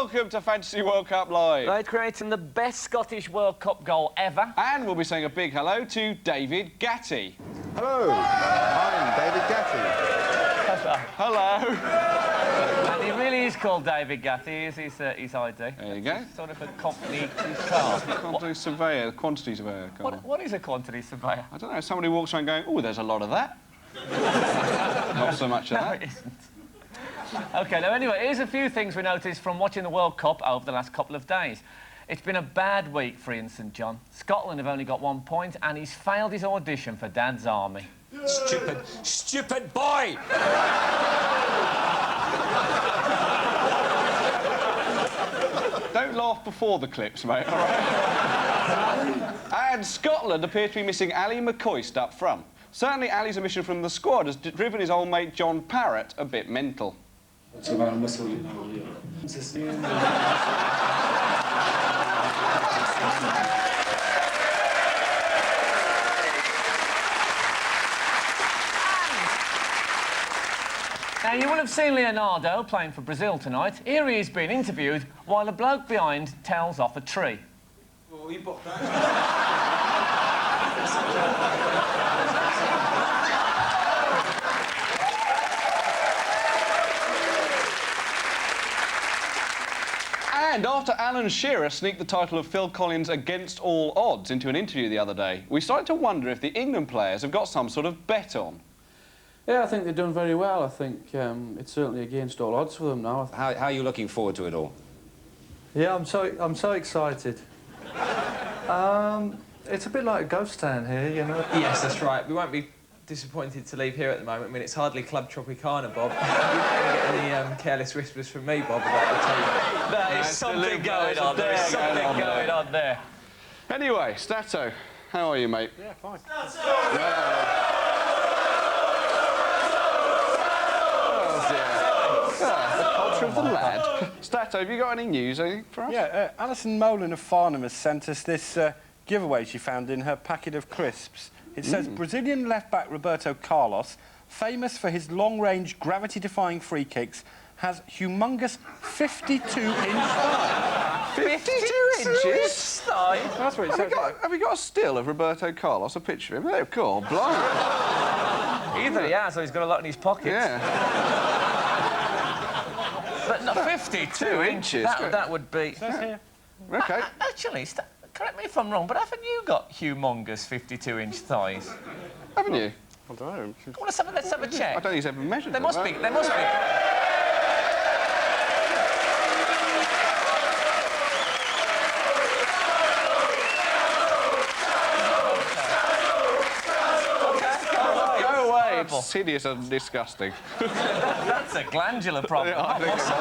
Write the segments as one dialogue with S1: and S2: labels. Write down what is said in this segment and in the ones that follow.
S1: welcome to Fantasy World Cup Live.
S2: They're creating the best Scottish World Cup goal ever.
S1: And we'll be saying a big hello to David Gatty.
S3: Hello, I'm David Gatty.
S1: Hello.
S2: And he really is called David Gatty, is his ID.
S1: There you go.
S2: Sort of a company car.
S1: Quantity surveyor, quantity surveyor.
S2: What is a quantity surveyor?
S1: I don't know, somebody walks around going, oh, there's a lot of that. Not so much of
S2: No,
S1: that.
S2: it isn't. OK, now, anyway, here's a few things we noticed from watching the World Cup over the last couple of days. It's been a bad week for Ian St John. Scotland have only got 1 point, and he's failed his audition for Dad's Army.
S4: Stupid boy!
S1: Don't laugh before the clips, mate, all right? And Scotland appear to be missing Ali McCoist up front. Certainly, Ali's omission from the squad has driven his old mate John Parrot a bit mental.
S2: Now, you will have seen Leonardo playing for Brazil tonight. Here he is being interviewed while a bloke behind tells off a tree.
S1: And after Alan Shearer sneaked the title of Phil Collins against all odds into an interview the other day, we started to wonder if the England players have got some sort of bet on.
S5: Yeah, I think they've done very well. I think it's certainly against all odds for them now.
S4: How are you looking forward to it all?
S6: Yeah, I'm so excited. It's a bit like a ghost town here, you know.
S7: Yes, that's right. We won't be disappointed to leave here at the moment. I mean, it's hardly Club Tropicana, Bob. You don't get any careless whispers from me, Bob, about the team.
S2: There is something going on. There is something going on there.
S1: Anyway, Stato, how are you, mate?
S3: Yeah, fine.
S1: The culture of the lad. Stato, have you got any news for us?
S3: Yeah, Alison Molan of Farnham has sent us this giveaway she found in her packet of crisps. It says Brazilian left-back Roberto Carlos, famous for his long-range, gravity-defying free kicks, has humongous 52-inch thigh.
S1: 52 inches?
S3: That's what it says.
S1: Have you got a still of Roberto Carlos, a picture of him? There, cool, blimey.
S2: Either he has or he's got a lot in his pockets.
S1: Yeah.
S2: But not 52
S1: inches.
S2: That would be...
S1: Okay.
S2: Actually, correct me if I'm wrong, but haven't you got humongous 52-inch thighs?
S1: Haven't you?
S3: I don't know.
S2: Well, let's have a check.
S1: I don't think he's ever measured
S2: There
S1: them,
S2: must be.
S1: though.
S2: There must be.
S1: Go away. It's hideous and disgusting.
S2: That's a glandular problem.
S1: Yeah, I think it must be.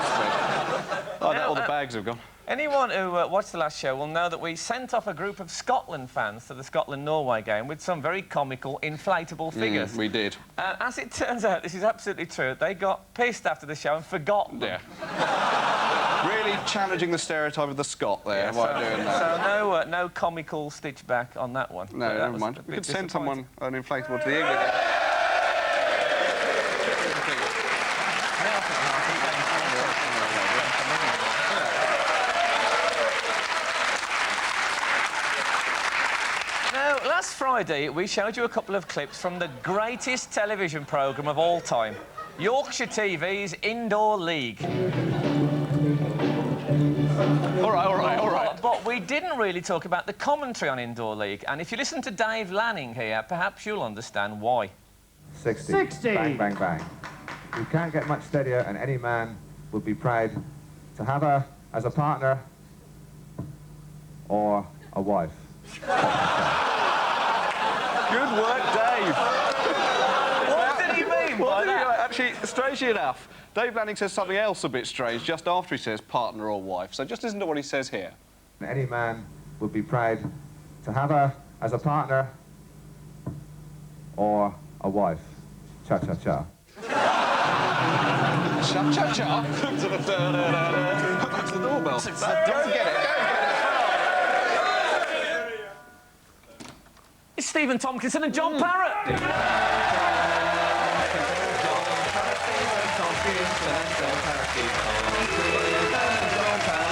S1: Oh, now, all the bags have gone.
S2: Anyone who watched the last show will know that we sent off a group of Scotland fans to the Scotland-Norway game with some very comical, inflatable figures.
S1: We did.
S2: As it turns out, this is absolutely true. They got pissed after the show and forgot them.
S1: Yeah. Really challenging the stereotype of the Scot there while doing that.
S2: So no comical stitch back on that one.
S1: No, never mind. We could send someone an inflatable to the England.
S2: Now, last Friday, we showed you a couple of clips from the greatest television programme of all time, Yorkshire TV's Indoor League.
S1: All right.
S2: But we didn't really talk about the commentary on Indoor League, and if you listen to Dave Lanning here, perhaps you'll understand why.
S8: 60. Bang, bang, bang. You can't get much steadier, and any man would be proud to have her as a partner or a wife.
S1: Good work, Dave.
S2: What did he mean by that?
S1: Actually, strangely enough, Dave Lanning says something else a bit strange just after he says partner or wife. So just listen to what he says here.
S8: Any man would be proud to have her as a partner or a wife. Cha-cha-cha.
S1: Cha-cha-cha. That's the doorbell. Go get it.
S2: It's Stephen Tompkinson and John Parrot.
S1: John Parrot.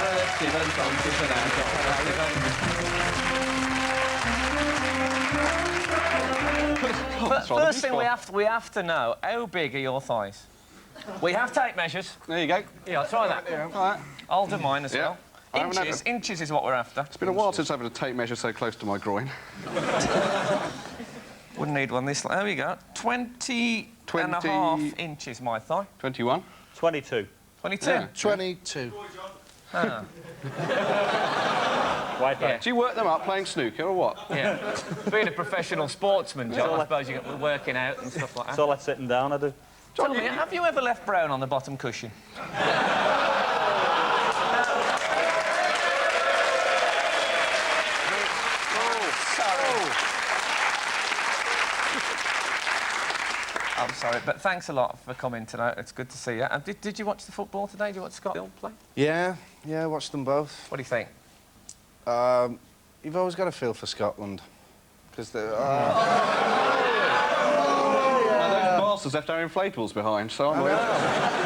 S2: First thing we have to know, how big are your thighs? We have tape measures.
S1: There you go.
S2: Yeah, I'll try that.
S1: Yeah, all right.
S2: I'll do mine as
S1: Yeah.
S2: well. Inches is what we're after.
S1: It's been a while since I've had a tape measure so close to my groin.
S2: Wouldn't need one this... There we go. 20 and a half inches, my thigh.
S1: 21.
S9: 22.
S2: 22?
S1: Yeah.
S10: 22.
S2: Ah.
S9: Right back.
S2: Yeah.
S1: Do you work them up playing snooker or what?
S2: Yeah. Being a professional sportsman, John, I suppose you get working out and stuff like that.
S9: That's all that sitting down I do.
S2: Tell me, have you ever left brown on the bottom cushion? I'm sorry, but thanks a lot for coming tonight. It's good to see you. And did you watch the football today? Did you watch Scotland play?
S10: Yeah, I watched them both.
S2: What do you think?
S10: You've always got a feel for Scotland. Because they're...
S1: Those bastards left our inflatables behind, so I'm...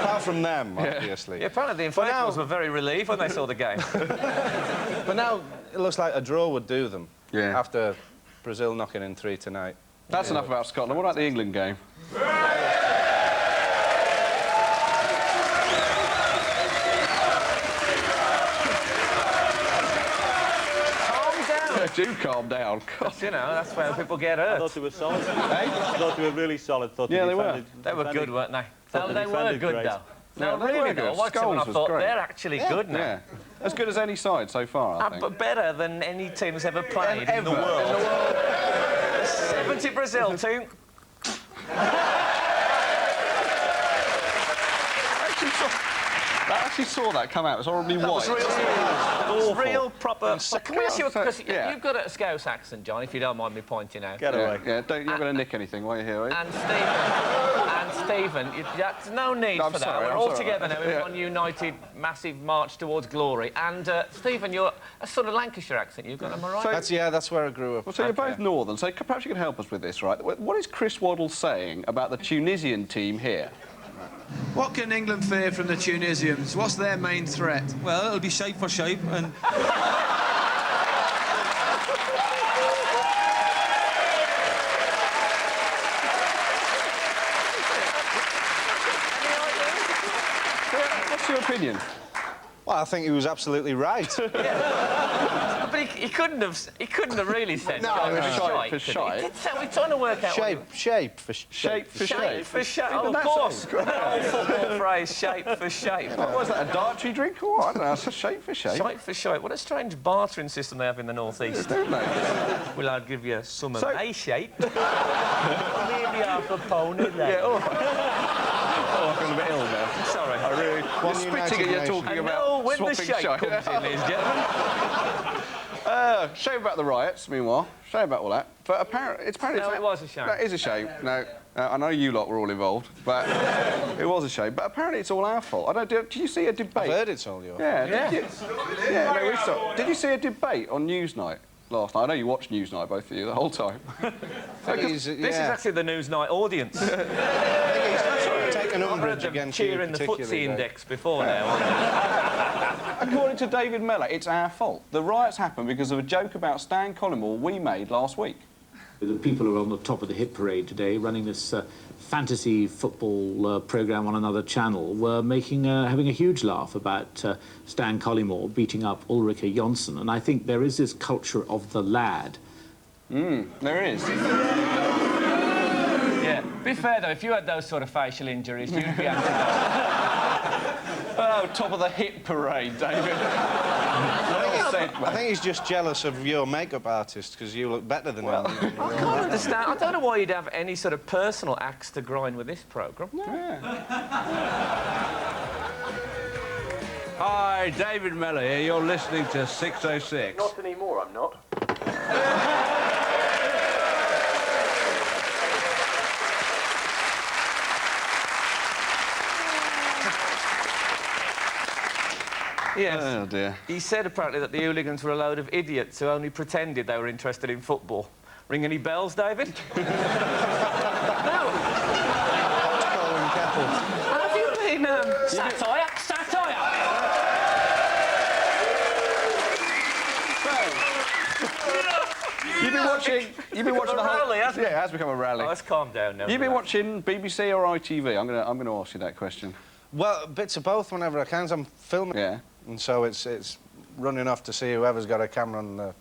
S10: Apart from them, obviously.
S2: Yeah, apparently the inflatables were very relieved when they saw the game.
S10: But now it looks like a draw would do them.
S1: Yeah.
S10: After Brazil knocking in 3 tonight.
S1: That's enough about Scotland. What about the England game?
S2: Calm down.
S1: Do calm down. God.
S2: You know, that's where people get
S9: I
S2: hurt.
S9: thought they were solid. I thought they were really solid.
S1: Yeah, they were.
S2: They were good, weren't they?
S9: Thought
S2: No,
S9: they
S2: they were
S9: defended
S2: good,
S9: great.
S2: though.
S1: No,
S2: No,
S1: they
S2: really,
S1: were
S2: though. I
S1: good.
S2: watched them and I
S1: Scholes was
S2: thought,
S1: great.
S2: they're actually good now.
S1: Yeah. As good as any side so far, I think.
S2: But better than any team's ever played in the world. 70 Brazil team.
S1: I actually saw that come out. It was horribly white.
S2: It was real proper... Can we ask you a question?
S1: Yeah.
S2: You've got a Scouse accent, John, if you don't mind me pointing out.
S9: Get away.
S1: Yeah, you're not going to nick anything while you're here, are you?
S2: And Stephen, there's no need
S1: No,
S2: for that.
S1: sorry,
S2: We're
S1: I'm
S2: all
S1: sorry.
S2: together now in
S1: Yeah.
S2: one united, massive march towards glory. And, Stephen, you're a sort of Lancashire accent you've got, am I right?
S10: That's where I grew up.
S1: Well, so you're both northern, so perhaps you can help us with this, right? What is Chris Waddle saying about the Tunisian team here?
S11: What can England fear from the Tunisians? What's their main threat?
S12: Well, it'll be shape for shape and...
S1: What's your opinion?
S10: Well, I think he was absolutely right.
S2: But he couldn't have really said
S1: No,
S2: shite
S1: it was
S2: for
S1: shite for
S2: shite,
S1: shite.
S2: could he? We're trying to work out
S10: shape for
S1: Shape for
S2: Shape
S1: shape.
S2: for shape.
S1: Even
S2: Oh, of
S1: that's
S2: course.
S1: all.
S2: The old football phrase, shape for shape.
S1: What was that, a dietary drink or what? I don't know, it's a shape for shape.
S2: Shape for shape. What a strange bartering system they have in the northeast.
S1: Don't they?
S2: Well, I'll give you some of
S1: So-
S2: A shape. Maybe half a pony there.
S1: Yeah, oh, I feel a bit ill now.
S2: Sorry.
S1: I really... You're spitting and you're
S10: nation.
S1: talking
S2: I
S1: about
S2: know when the
S1: swapping
S2: shape
S1: shite.
S2: comes in, ladies and gentlemen.
S1: Shame about the riots, meanwhile. Shame about all that. But apparently...
S2: No, it was a shame.
S1: No, it is a shame. No, I know you lot were all involved, but it was a shame. But apparently it's all our fault. Did you see a debate?
S10: I've heard it's all your
S1: Yeah. No, we saw. Did you see a debate on Newsnight last night? I know you watched Newsnight, both of you, the whole time.
S2: This is actually the Newsnight audience.
S10: taken umbrage
S2: I've
S10: against you
S2: cheering the
S10: particularly,
S2: footsie
S10: Dave.
S2: index before now.
S1: According to David Mellor, it's our fault. The riots happened because of a joke about Stan Collymore we made last week.
S13: The people who are on the top of the hit parade today, running this fantasy football programme on another channel, were having a huge laugh about Stan Collymore beating up Ulrika Jonsson, and I think there is this culture of the lad.
S1: There is.
S2: Yeah. Be fair, though, if you had those sort of facial injuries, you'd be anti-that.
S1: Oh, top of the hit parade, David.
S10: I think he's just jealous of your makeup artist because you look better than him.
S2: I can't understand. I don't know why you'd have any sort of personal axe to grind with this programme.
S14: Hi, David Mellor here. You're listening to 606.
S15: Not anymore, I'm not.
S2: Yes.
S1: Oh, dear.
S2: He said, apparently, that the hooligans were a load of idiots who only pretended they were interested in football. Ring any bells, David? No. Have you been... satire? Satire!
S1: Yeah, it has become a rally.
S2: Oh, let's calm down now.
S1: You've been watching BBC or ITV? I'm gonna ask you that question.
S10: Well, bits of both whenever I can. 'Cause I'm filming.
S1: Yeah.
S10: And so it's running off to see whoever's got a camera on the...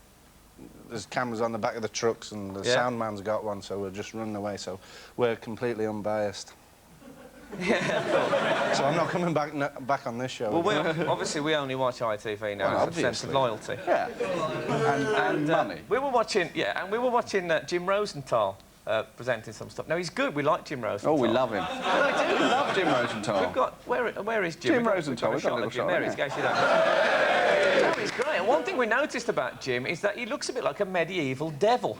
S10: There's cameras on the back of the trucks and the sound man's got one, so we're just running away. So we're completely unbiased. Yeah. So I'm not coming back on this show.
S7: Well, obviously we only watch ITV now.
S10: Well,
S7: it's a sense of loyalty.
S1: Yeah. and money.
S7: We were watching, Jim Rosenthal presenting some stuff. Now he's good. We like Jim Rosenthal.
S1: Oh, we love him.
S7: I do
S1: love Jim Rosenthal.
S7: We've got where is Jim?
S1: Jim Rosenthal. We've got a little shot.
S7: There he is. In case you don't know. No, he's great. And one thing we noticed about Jim is that he looks a bit like a medieval devil.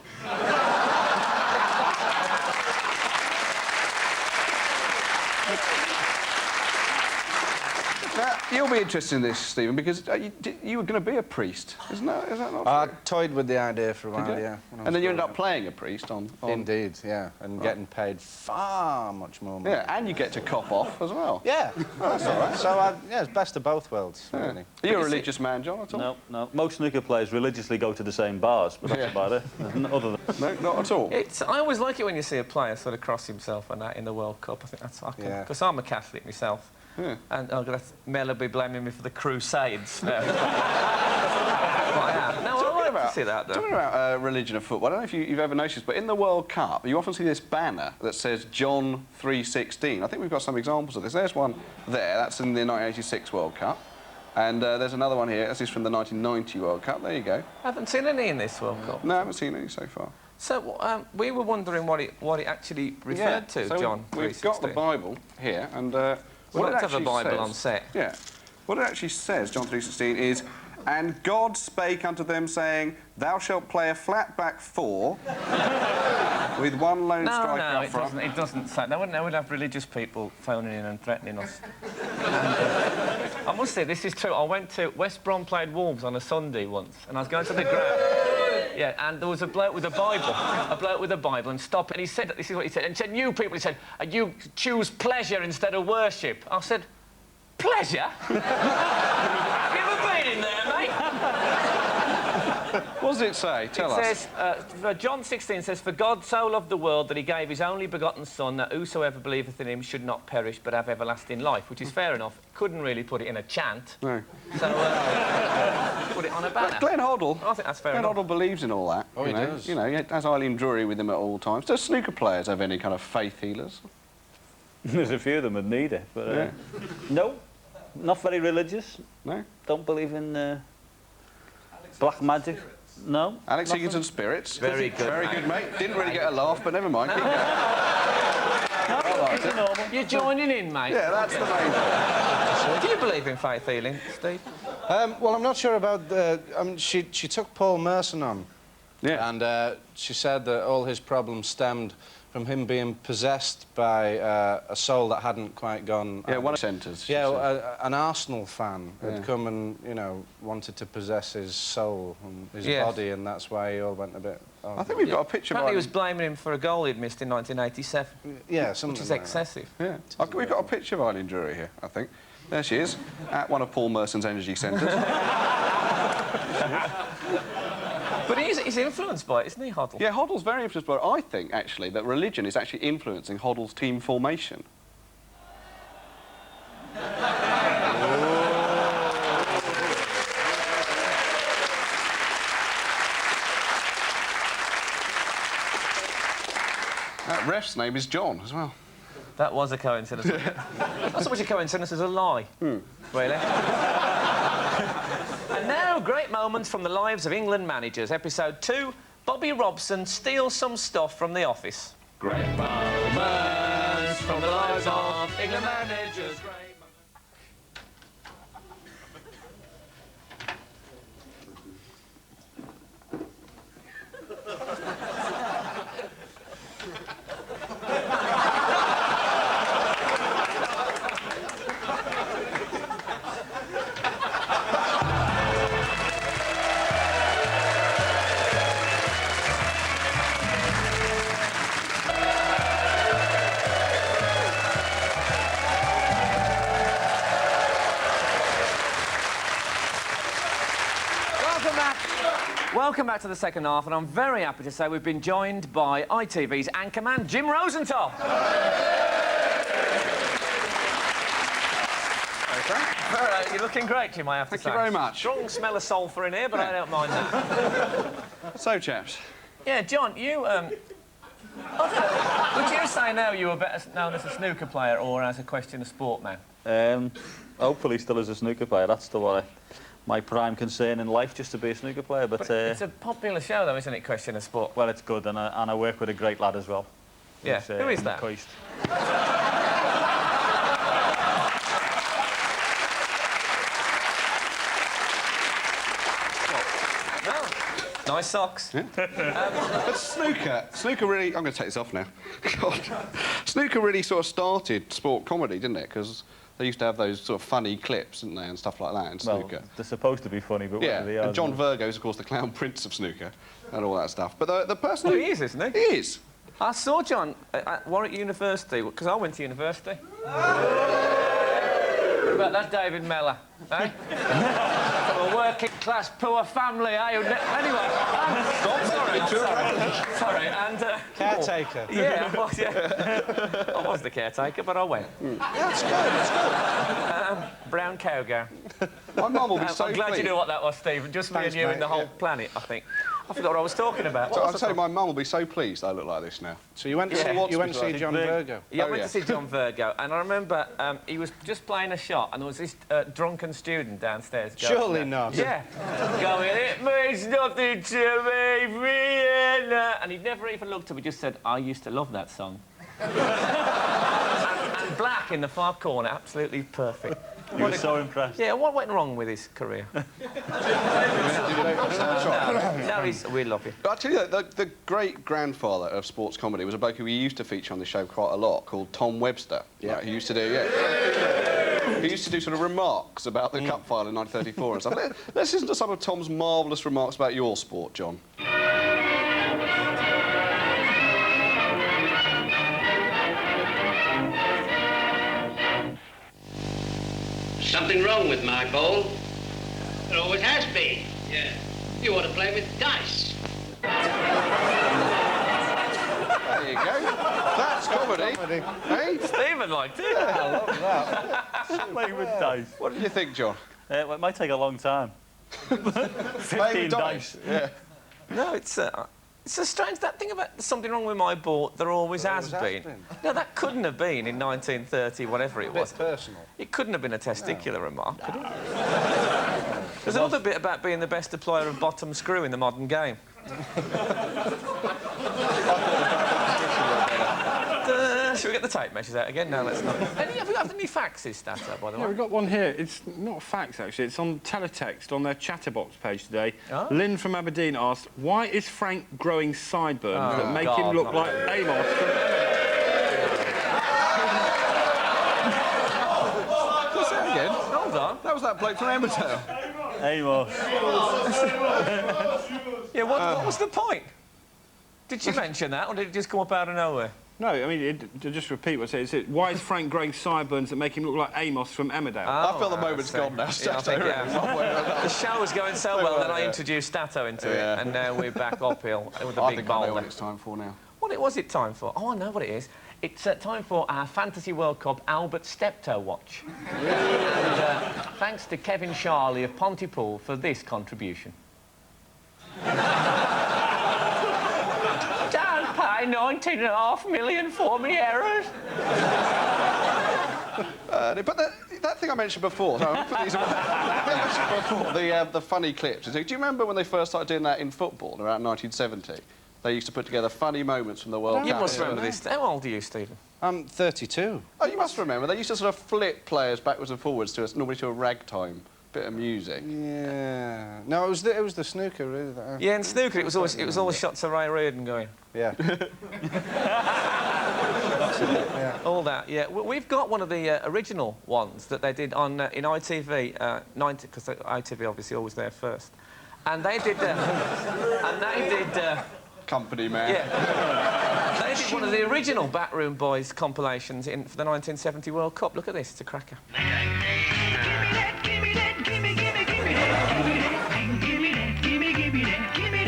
S1: Now, you'll be interested in this, Stephen, because you were going to be a priest, is that not true?
S10: I toyed with the idea for a while, yeah.
S1: And then you ended up playing a priest on...
S10: Indeed, yeah, and getting paid far much more money.
S1: Yeah, and you get to cop off as well.
S10: Yeah, that's all right. So, yeah, it's best of both worlds, really.
S1: Are you a religious man, John, at all?
S9: No, no. Most snooker players religiously go to the same bars, but that's about it. Other than...
S1: No, not at all.
S7: I always like it when you see a player sort of cross himself and that in the World Cup. I think that's... Because I'm a Catholic myself. Yeah. And Mel will be blaming me for the Crusades. No, I am. No, I like to see that, though.
S1: Talking about religion of football, I don't know if you've ever noticed, but in the World Cup, you often see this banner that says John 3:16. I think we've got some examples of this. There's one there. That's in the 1986 World Cup. And there's another one here. This is from the 1990 World Cup. There you go.
S7: I haven't seen any in this World Cup.
S1: No, I haven't seen any so far.
S7: So we were wondering what it actually referred to,
S1: so
S7: John.
S1: We've got the Bible here, and
S7: we like to have a Bible on set.
S1: Yeah. What it actually says, John 3:16, is, "And God spake unto them, saying, Thou shalt play a flat back 4 with one lone striker up front."
S7: No, it doesn't say. No, we'd have religious people phoning in and threatening us. I must say, this is true. I went to West Brom played Wolves on a Sunday once, and I was going to the ground. Yeah, and there was a bloke with a Bible, and stopped, and he said, this is what he said, and he said, "You people," he said, "you choose pleasure instead of worship." I said, "Pleasure? Have you ever been in there, mate?"
S1: What does it say? Tell us.
S7: It says, John 16 says, "For God so loved the world that he gave his only begotten Son, that whosoever believeth in him should not perish but have everlasting life," which is fair enough. Couldn't really put it in a chant.
S1: No.
S7: So, put it on a banner.
S1: But Glenn Hoddle.
S7: I think that's fair enough.
S1: Glenn Hoddle believes in all that.
S10: Oh, he does.
S1: You know, he has Eileen Drury with him at all times. Does snooker players have any kind of faith healers?
S9: There's a few of them that need it, but no, not very religious.
S1: No.
S9: Don't believe in black magic. No.
S1: Alex Higginson spirits.
S7: Very good.
S1: Very good, mate. Didn't really get a laugh, but never mind. Keep going.
S2: You're joining in, mate.
S1: Yeah, that's the main thing.
S7: Do you believe in faith healing, Steve?
S10: Well, I'm not sure about the... she took Paul Merson on.
S1: Yeah.
S10: And she said that all his problems stemmed from him being possessed by a soul that hadn't quite gone...
S1: Yeah, one of the centres.
S10: Yeah, an Arsenal fan had come and, you know, wanted to possess his soul and his body, and that's why he all went a bit...
S1: I think we've got a picture of...
S7: Apparently he was blaming him for a goal he'd missed in 1987.
S10: Yeah, something
S7: which is
S10: like
S7: excessive.
S1: Yeah. We've got a picture of Eileen Drury here, I think. There she is, at one of Paul Merson's energy centres.
S7: But he's influenced by it, isn't he, Hoddle?
S1: Yeah, Hoddle's very influenced by it. I think, actually, that religion is actually influencing Hoddle's team formation. That ref's name is John, as well.
S7: That was a coincidence. Not so much a coincidence as a lie, really. And now, great moments from the lives of England managers. Episode 2, Bobby Robson steals some stuff from the office. Great moments from the lives of England managers.
S2: welcome back to the second half, and I'm very happy to say we've been joined by ITV's anchorman, Jim Rosenthal. You're looking great, Jim, I have to say.
S1: Thank you very much.
S2: Strong smell of sulphur in here, but I don't mind that.
S1: So, chaps.
S2: Yeah, John, you, would you say now you were better known as a snooker player or as a question of sport man?
S9: Hopefully still as a snooker player. That's still my prime concern in life, just to be a snooker player. But
S2: it's a popular show, though, isn't it, question of sport?
S9: Well, it's good, and I work with a great lad as well.
S2: Yeah, who is that?
S9: Coist.
S2: Nice socks.
S1: Yeah. But snooker really... I'm going to take this off now. God. Snooker really sort of started sport comedy, didn't it? Because they used to have those sort of funny clips, didn't they, and stuff like that in snooker.
S9: Well, they're supposed to be funny, but
S1: yeah,
S9: whether they are...
S1: and John Virgo's, of course, the clown prince of snooker and all that stuff. But the person...
S2: Well, he is, isn't he?
S1: He is.
S2: I saw John at Warwick University, because I went to university. What about that David Mellor, eh? From a working-class, poor family, eh? Anyway, sorry, and...
S10: Caretaker.
S2: Yeah, I was the caretaker, but I went.
S1: That's good.
S2: Brown cowgirl.
S1: My mum will be so
S2: I'm glad
S1: pleased.
S2: you knew what that was, Stephen. Just me
S10: Thanks,
S2: and you
S10: mate,
S2: and the whole planet, I think. I forgot what I was talking about.
S1: So I'll tell you, my mum will be so pleased I look like this now.
S10: So you went to see John Virgo?
S2: Yeah, I went to see John Virgo, and I remember he was just playing a shot, and there was this drunken student downstairs going...
S10: Surely not.
S2: Yeah. Going, it means nothing to me, Vienna. And he'd never even looked up, he just said, I used to love that song. and black in the far corner, absolutely perfect.
S9: You were so impressed.
S2: Yeah, what went wrong with his career? No, we love you.
S1: But I tell you, the great-grandfather of sports comedy was a bloke who we used to feature on the show quite a lot, called Tom Webster. Yeah. Right, he used to do, he used to do sort of remarks about the cup final in 1934 and stuff. Let's listen to some of Tom's marvellous remarks about your sport, John.
S15: Something wrong with my ball. There always has been. Yeah. You ought to play with dice.
S1: There you go. That's comedy. Hey?
S2: Stephen liked it.
S1: Yeah, I love that.
S9: Playing with dice.
S1: What did you think, John?
S9: Well, it might take a long time. 15 dice.
S1: Yeah.
S2: No, it's a strange... That thing about something wrong with my ball, there always has been. No, that couldn't have been in 1930, whatever it was.
S10: Personal.
S2: It couldn't have been a testicular remark, could it? There's another bit about being the best deployer of bottom screw in the modern game. Should we get the tape measures out again? No, let's not. Have we got any faxes, Stato, by the way?
S3: Yeah, we've got one here. It's not fax, actually. It's on teletext on their chatterbox page today.
S2: Oh.
S3: Lynn from Aberdeen asked, why is Frank growing sideburns that make him look like Amos from...
S1: What's that again?
S2: Hold on.
S1: That was that bloke from Emmerdale.
S9: Amos.
S2: Yeah, what was the point? Did you mention that, or did it just come up out of nowhere?
S3: No, I mean, to just repeat what it said, why is Frank growing sideburns that make him look like Amos from Emmerdale?
S1: I feel the moment's gone now, Stato.
S2: The show was going so well that I introduced Stato into it, and now we're back uphill with a big boulder.
S1: I know what it's time for now.
S2: What was it time for? Oh, I know what it is. It's time for our Fantasy World Cup Albert Steptoe watch. And thanks to Kevin Charley of Pontypool for this contribution. Don't pay 19.5 million for me errors.
S1: But that thing I mentioned before, no, put these the funny clips. Do you remember when they first started doing that in football around 1970? They used to put together funny moments from the World Cup.
S2: You must remember this. How old are you, Stephen?
S10: I'm 32.
S1: Oh, you must remember. They used to sort of flip players backwards and forwards normally to a ragtime bit of music.
S10: Yeah. No, it was the snooker, really.
S2: Yeah, in snooker, it was always shots of Ray Reardon going.
S10: Yeah.
S2: Yeah. All that, yeah. We've got one of the original ones that they did on in ITV, because ITV obviously always there first, and they did.
S1: Company Man.
S2: Yeah. They did one of the original Backroom Boys compilations for the 1970 World Cup. Look at this, it's a cracker.
S16: Give me that, give me that, give me that, give me that, give me that, give me that, give me that, give me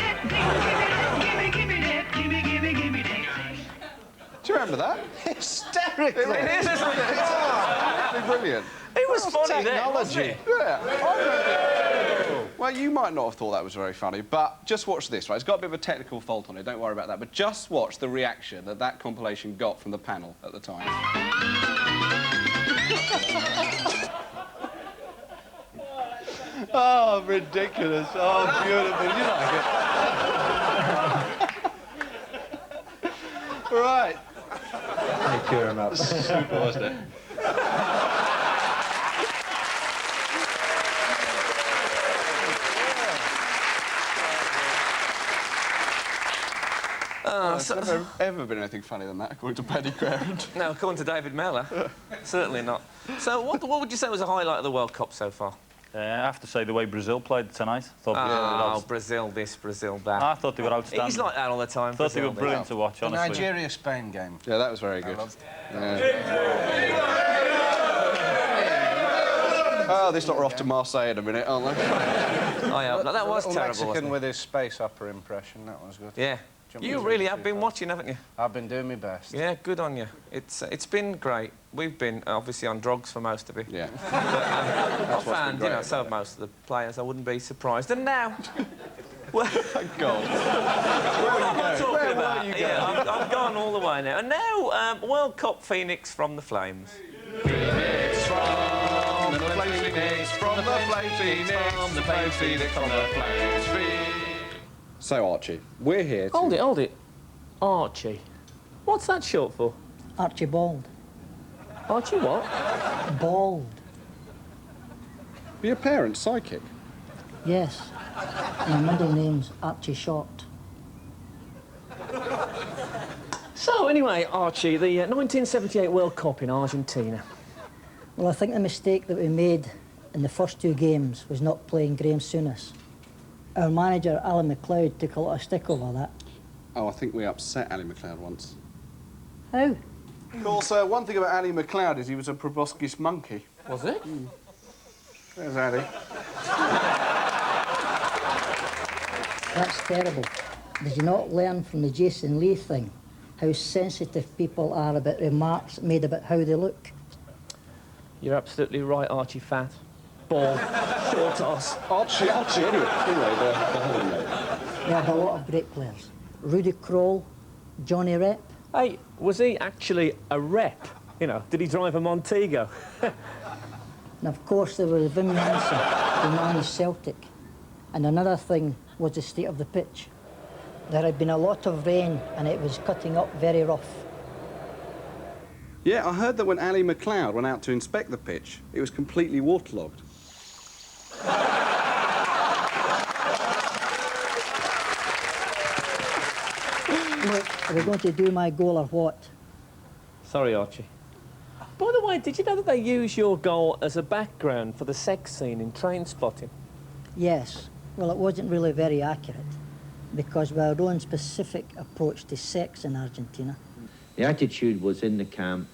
S1: remember that.
S10: Hysterically.
S1: It is, isn't it? It's absolutely brilliant.
S2: It was
S1: That's
S2: funny then, wasn't
S1: technology.
S2: it?
S1: Yeah. I remember. Well, you might not have thought that was very funny, but just watch this, right? It's got a bit of a technical fault on it, don't worry about that, but just watch the reaction that that compilation got from the panel at the time.
S3: Oh, ridiculous. Oh, beautiful. You like it? Right.
S6: Hey, cheer him up.
S3: Super, wasn't it?
S1: There's never ever been anything funnier than that, according to Paddy Crerand.
S2: No, according to David Mellor. Certainly not. So what would you say was the highlight of the World Cup so far?
S9: I have to say the way Brazil played tonight.
S2: Brazil this, Brazil that.
S9: I thought they were outstanding.
S2: He's like that all the time.
S9: I thought they were brilliant to watch, honestly.
S10: The Nigeria-Spain game.
S1: Yeah, that was very good. Oh, this lot are off to Marseille in a minute, aren't they?
S2: That was terrible,
S10: Mexican
S2: wasn't it?
S10: with his space opera impression, that was good.
S2: Yeah. You really have been watching, haven't you?
S10: I've been doing my best.
S2: Yeah, good on you. It's been great. We've been obviously on drugs for most of it.
S1: Yeah.
S2: I found, you know, so have most of the players. I wouldn't be surprised. And now,
S1: thank God.
S2: What am I talking about? Yeah, I've gone all the way now. And now, World Cup Phoenix from the Flames.
S1: Phoenix from the Flames, Phoenix from the Flames, Phoenix from the Flames, Phoenix from the Flames. So, Archie, we're here to...
S2: Hold it. Archie. What's that short for?
S16: Archibald.
S2: Archie what?
S16: Bald.
S1: Are your parents psychic?
S16: Yes. My middle name's Archie Short.
S2: So, anyway, Archie, the 1978 World Cup in Argentina.
S16: Well, I think the mistake that we made in the first two games was not playing Graham Souness. Our manager, Alan McLeod, took a lot of stick over that.
S1: Oh, I think we upset Ali McLeod once.
S16: How?
S3: Of course, one thing about Ali McLeod is he was a proboscis monkey.
S2: Was it?
S3: There's Ali.
S16: That's terrible. Did you not learn from the Jason Lee thing how sensitive people are about remarks made about how they look?
S2: You're absolutely right, Archie Fat. Bald. Short ass.
S1: Archie, anyway, the Holland mate.
S16: We had a lot of great players. Rudy Kroll, Johnny Rep.
S2: Hey, was he actually a rep? You know, did he drive a Montego?
S16: And of course there was Vim Nancy, who managed Celtic. And another thing was the state of the pitch. There had been a lot of rain and it was cutting up very rough.
S1: Yeah, I heard that when Ali McLeod went out to inspect the pitch, it was completely waterlogged.
S16: Look, are we going to do my goal or what?
S2: Sorry, Archie. By the way, did you know that they use your goal as a background for the sex scene in Train Spotting?
S16: Yes. Well, it wasn't really very accurate because we had our own specific approach to sex in Argentina.
S17: The attitude was in the camp,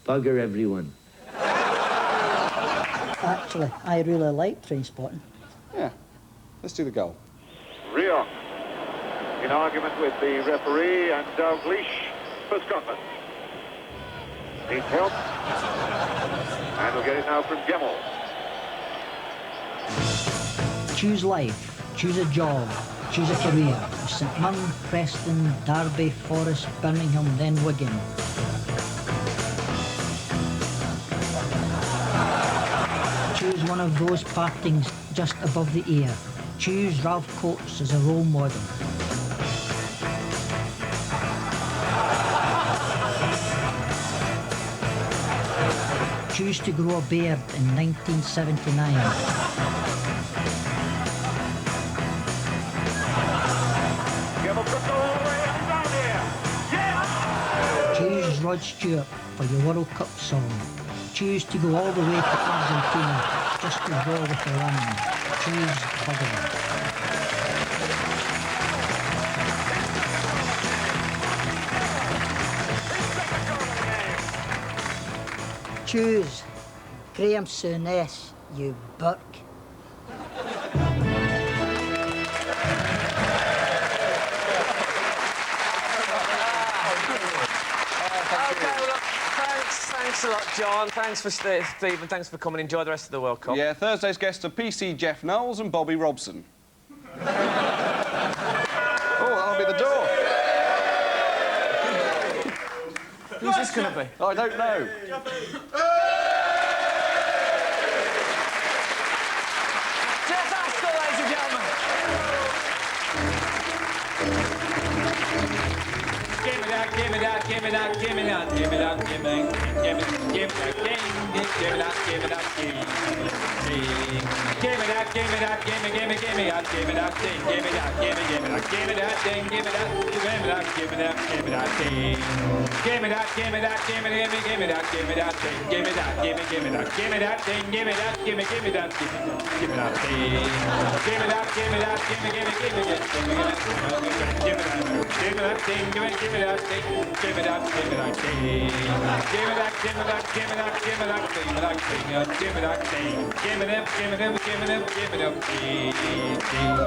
S17: bugger everyone.
S16: Actually, I really like Train Spotting.
S1: Yeah. Let's do the goal.
S18: Rio in argument with the referee and Dalglish for Scotland. Needs help. And we'll get it now from Gemmell.
S16: Choose life, choose a job, choose a career. St Mirren, Preston, Derby, Forest, Birmingham, then Wigan. Choose one of those partings just above the ear. Choose Ralph Coates as a role model. Choose to grow a beard in 1979. Choose Rod Stewart for your World Cup song. Choose to go all the way to Argentina just to draw with Iran. Choose Bugger. Choose Graham Souness, you buck.
S2: Thanks a lot, John. Thanks for Stephen. Thanks for coming. Enjoy the rest of the World Cup.
S1: Yeah, Thursday's guests are PC Jeff Knowles and Bobby Robson. Oh, that'll be the door.
S2: Who's this going to be?
S1: I don't know.
S2: Jeff Astle, ladies and gentlemen.
S19: Give me that, give me that, give me that, give me that, give me that, give me that, give me that, give me that, give me that, give me that, give me that, give me that, give me that, give me that thing, give me that, give me that, give me that thing, give me that, give me that, give me that, give me that thing, give me that, give me that, give me that, give me that, give me that thing, give me that, give me that, give me that thing, give me that, give me that, give me that thing, give me that, give me that, give me that, give me that, give me that thing, give me that thing, give me that, give me that thing, give me that, give me that, give me that, give me that thing, give me that thing, give me that thing, give me them, give me them, give me them, give me them,